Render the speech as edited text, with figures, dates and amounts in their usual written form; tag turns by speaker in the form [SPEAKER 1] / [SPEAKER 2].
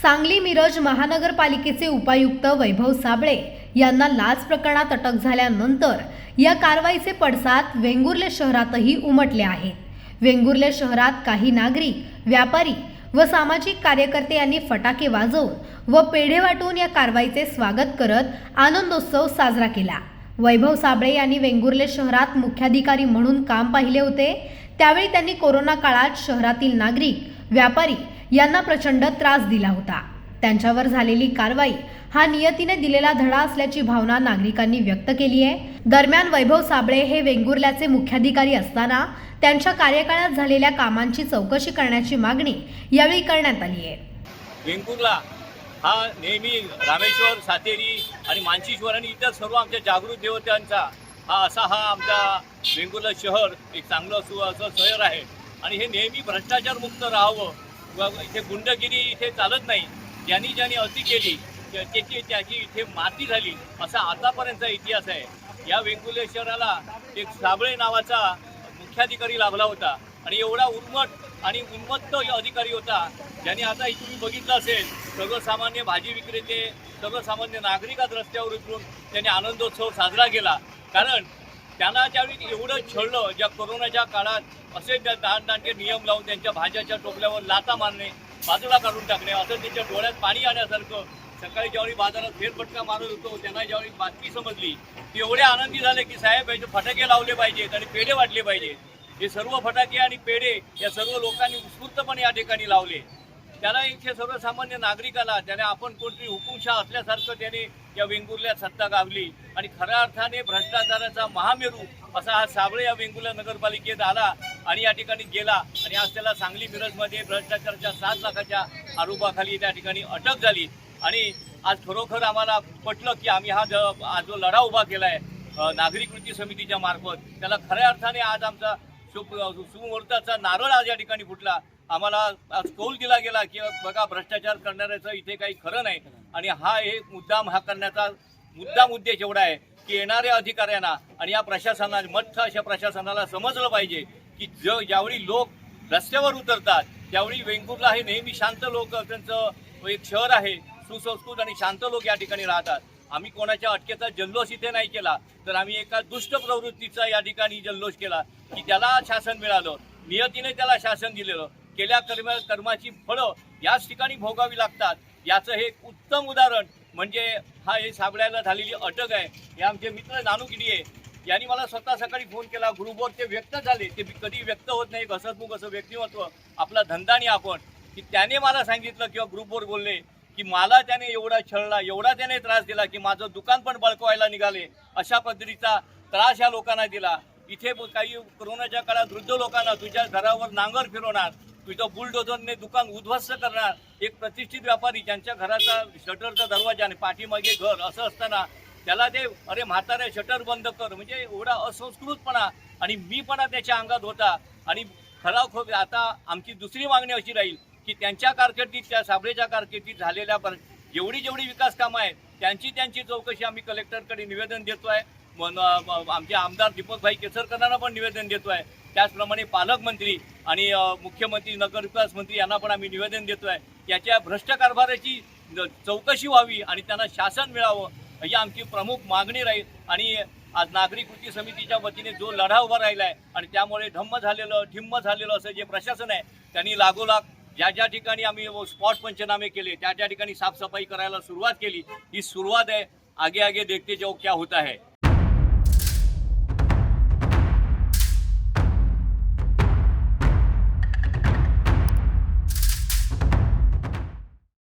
[SPEAKER 1] सांगली मिरज महानगरपालिकेचे उपायुक्त वैभव साबळे यांना लाच प्रकरणात अटक झाल्यानंतर या कारवाईचे पडसाद वेंगुर्ले शहरातही उमटले आहेत। वेंगुर्ले शहरात काही नागरिक, व्यापारी व सामाजिक कार्यकर्ते यांनी फटाके वाजवून व पेढे वाटून या कारवाईचे स्वागत करत आनंदोत्सव साजरा केला। वैभव साबळे यांनी वेंगुर्ले शहरात मुख्याधिकारी म्हणून काम पाहिले होते। त्यावेळी त्यांनी कोरोना काळात शहरातील नागरिक, व्यापारी यांना प्रचंड त्रास दिला होता। त्यांच्यावर झालेली कारवाई हा नियतीने दिलेला धडा असल्याची भावना नागरिकांनी व्यक्त केली आहे। दरम्यान वैभव साबळे हे वेंगुर्ल्याचे मुख्याधिकारी असताना त्यांच्या कार्यकाळात झालेल्या कामांची चौकशी करण्याची मागणी यावेळी करण्यात आली आहे।
[SPEAKER 2] वेंगुर्ला हा नेहमी रामेश्वर, सातेरी आणि मानशीश्वर आणि इतर सर्व आमच्या जागृत देवतांचा हा आमचा वेंगुर्ला शहर एक चांगलं असं शहर आहे आणि हे नेहमी भ्रष्टाचार मुक्त राहावं व इथे गुंडगिरी इथे चालत नाही। ज्यांनी अति केली त्याची इथे माती झाली असा आतापर्यंतचा इतिहास आहे। या वेंगुर्ले शहराला एक साबळे नावाचा मुख्याधिकारी लाभला होता आणि एवढा उर्मट आणि उन्मत्त अधिकारी होता ज्यांनी आता तुम्ही बघितलं असेल सर्वसामान्य भाजी विक्रेते, सर्वसामान्य नागरिकात रस्त्यावर उतरून त्यांनी आनंदोत्सव साजरा केला। कारण त्यांना ज्यावेळी एवढं छळलं, ज्या कोरोनाच्या काळात असे दांडके नियम लावून त्यांच्या भाज्याच्या टोपल्यावर लाथा मारणे, बाजूला काढून टाकणे, असं त्यांच्या डोळ्यात पाणी आल्यासारखं सकाळी ज्यावेळी बाजारात फेरफटका मारत होतो त्यांना ज्यावेळी बातमी समजली ते एवढे आनंदी झाले की साहेब याचे फटाके लावले पाहिजेत आणि पेढे वाटले पाहिजे। हे सर्व फटाके आणि पेढे या सर्व लोकांनी उत्स्फूर्तपणे या ठिकाणी लावले। त्याला इथे सर्वसामान्य नागरिकाला त्याने आपण कोणतरी हुकुमशाह असल्यासारखं त्याने या वेंगुर्ल्यात सत्ता गावली आणि खऱ्या अर्थाने भ्रष्टाचाराचा महामेरू असा हा साबळे या वेंगुर्ला नगरपालिकेत आला आणि या ठिकाणी गेला आणि आज त्याला सांगली मिरजमध्ये भ्रष्टाचाराच्या 7 लाखाच्या आरोपाखाली त्या ठिकाणी अटक झाली। आणि आज खरोखर आम्हाला पटलं की आम्ही हा जो लढा उभा केला आहे नागरिक कृती समितीच्या मार्फत, त्याला खऱ्या अर्थाने आज आमचा सुमुहूर्ताचा नारळ आज या ठिकाणी फुटला। आम्हाला आज कौल दिला गेला की बघा भ्रष्टाचार करणाऱ्याचं इथे काही खरं नाही आणि हा एक मुद्दाम उद्देश एवढा आहे की येणाऱ्या अधिकाऱ्यांना आणि या प्रशासनाला मठ अशा प्रशासनाला समजलं पाहिजे की ज्यावेळी लोक रस्त्यावर उतरतात त्यावेळी वेंगुर्ला हे नेहमी शांत लोक त्यांचं एक शहर आहे, सुसंस्कृत आणि शांत लोक या ठिकाणी राहतात। आम्ही कोणाच्या अटकेचा जल्लोष इथे नाही केला तर आम्ही एका दुष्ट प्रवृत्तीचा या ठिकाणी जल्लोष केला की त्याला शासन मिळालं, नियतीने त्याला शासन दिलेलं, केल्या कर्माची फळं याच ठिकाणी भोगावी लागतात। याचं हे उत्तम उदाहरण म्हणजे हे साबळ्याला झालेली अटक आहे। हे आमचे मित्र नानू किडिये यांनी मला स्वतः सकाळी फोन केला, ग्रुपवर ते व्यक्त झाले, ते कधी व्यक्त होत नाही हसतमुख असं व्यक्तिमत्व आपला धंदा नाही आपण, की त्याने मला सांगितलं किंवा ग्रुपवर बोलले की मला त्याने एवढा छळला, एवढा त्याने त्रास दिला की माझं दुकान पण बळकवायला निघाले, अशा पद्धतीचा त्रास या लोकांना दिला। इथे काही कोरोनाच्या काळात वृद्ध लोकांना तुझ्या घरावर नांगर फिरवणार, तुझं बुलडोझरने दुकान उद्ध्वस्त करणार, एक प्रतिष्ठित व्यापारी ज्यांच्या घराचा शटरचा दरवाजा आणि पाठीमागे घर असं असताना त्याला ते अरे म्हातारे शटर बंद कर, म्हणजे एवढा असंस्कृतपणा आणि मीपणा त्याच्या अंगात होता। आणि खरोखर आता आमची दुसरी मागणी अशी राहील की त्यांच्या कारकिर्दीत, त्या साबळेच्या कारकिर्दीत झालेल्या जेवढी विकास कामं आहेत त्यांची चौकशी आम्ही कलेक्टरकडे निवेदन देतोय, आमचे आमदार दीपकभाई केसरकरांना पण निवेदन देतोय, त्याचप्रमाणे पालकमंत्री आणि मुख्यमंत्री, नगरविकास मंत्री यांना पण आम्ही निवेदन देतोय। याच्या भ्रष्ट कारभाराची चौकशी व्हावी आणि त्यांना शासन मिळावं ही आमची प्रमुख मागणी राहील। आणि आज नागरिक कृती समितीच्या वतीने जो लढा उभा राहिला आहे आणि त्यामुळे ढिम्म झालेलं असं जे प्रशासन आहे त्यांनी लागोलाग ज्या ठिकाणी आम्ही स्पॉट पंचनामे केले त्या ठिकाणी साफसफाई करायला सुरुवात केली। ही सुरुवात आहे, आगे देखते जाओ क्या होता है।